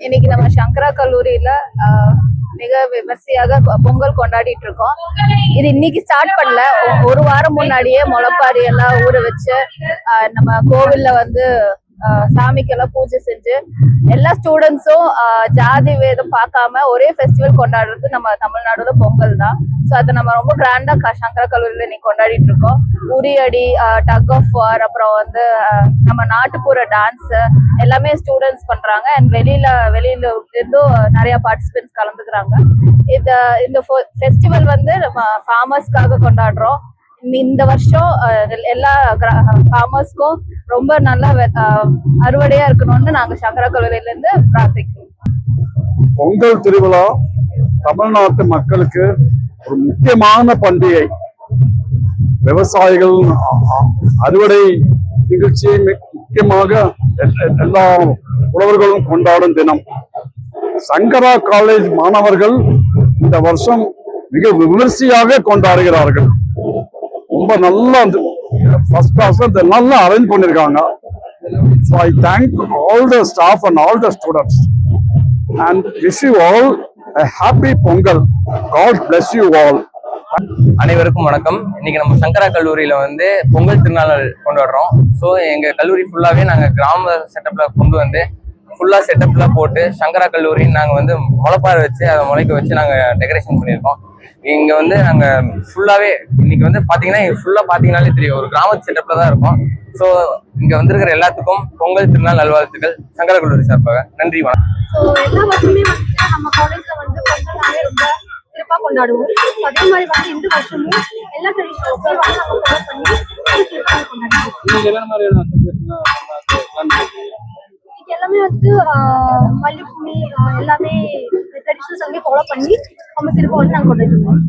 இன்னைக்கு நம்ம சங்கரா கல்லூரியில மிக விமர்சையாக பொங்கல் கொண்டாடிட்டு இருக்கோம். இது இன்னைக்கு ஸ்டார்ட் பண்ணல, ஒரு வாரம் முன்னாடியே முளைப்பாரி எல்லாம் ஊற வச்சு நம்ம கோவில்ல வந்து சாமிக்கெல்லாம் பூஜை செஞ்சு எல்லா ஸ்டூடெண்ட்ஸும் ஜாதி வேதம் பார்க்காம ஒரே ஃபெஸ்டிவல் கொண்டாடுறது நம்ம தமிழ்நாடுல பொங்கல் தான். ஸோ அதை நம்ம ரொம்ப கிராண்டா சங்கரா கல்லூரியில இன்னைக்கு கொண்டாடிட்டு இருக்கோம். உரியடி, டக் ஆஃப் வார், அப்புறம் வந்து நம்ம நாட்டுப்புற டான்ஸ் எல்லாமே ஸ்டூடெண்ட்ஸ் பண்றாங்க. அண்ட் வெளியில இருந்தும் நிறைய பார்ட்டிசிபென்ட்ஸ் கலந்துக்கிறாங்க. இந்த ஃபெஸ்டிவல் வந்து நம்ம ஃபார்மர்ஸ்க்காக கொண்டாடுறோம். இந்த வருஷம் எல்லா ஃபார்மர்ஸ்க்கும் ரொம்ப நல்லா அறுவடையா இருக்கணும்னு நாங்க சங்கரா கல்லூரியில இருந்து பிரார்த்திக்கிறோம். பொங்கல் திருவிழா தமிழ்நாட்டு மக்களுக்கு ஒரு முக்கியமான பண்டிகை. விவசாயிகள் அறுவடை நிகழ்ச்சி முக்கியமாக எல்லா உழவர்களும் கொண்டாடும் தினம். சங்கரா காலேஜ் மாணவர்கள் இந்த வருஷம் மிக விமர்சையாக கொண்டாடுகிறார்கள். ரொம்ப நல்லா ஃபர்ஸ்ட் கிளாஸ்ல நல்லா அரேஞ்ச் பண்ணிருக்காங்க. So I thank all the staff and all the students and wish you all a happy Pongal. God bless you all. அனைவருக்கும் வணக்கம். இன்னைக்கு நம்ம சங்கரா கல்லூரியில வந்து பொங்கல் திருநாள் கொண்டாடுறோம். ஸோ எங்க கல்லூரி ஃபுல்லாவே நாங்க கிராம செட்டப்ல கொண்டு வந்து ஃபுல்லா செட்டப்லாம் போட்டு சங்கரா கல்லூரி நாங்க வந்து முளைப்பாறை வச்சு அதை முளைக்க வச்சு நாங்க டெக்கரேஷன் பண்ணியிருக்கோம். இங்க வந்து நாங்க ஃபுல்லாவே இன்னைக்கு வந்து பாத்தீங்கன்னா ஃபுல்லா பாத்தீங்கன்னாலே தெரியும், ஒரு கிராம செட்டப்ல தான் இருக்கும். ஸோ இங்க வந்திருக்கிற எல்லாத்துக்கும் பொங்கல் திருநாள் நல்வாழ்த்துக்கள் சங்கரா கல்லூரி சார்பாக. நன்றி, வணக்கம். எல்லா வருஷமே வந்து நம்ம காலேஜ்ல வந்து பொங்கல் ரொம்ப சிறப்பா கொண்டாடுவோம். அதே மாதிரி வந்து இந்த வருஷமும் எல்லா ட்ரெடிஷனல்ஸையும் வந்து நம்ம ஃபாலோ பண்ணி சிறப்பாக கொண்டாடுவோம். எல்லாமே வந்து மல்லிகைப்பூ எல்லாமே ட்ரெடிஷனல்ஸ் வந்து ஃபாலோ பண்ணி நம்ம சிறப்பாக வந்து நாங்கள் கொண்டாடுவோம்.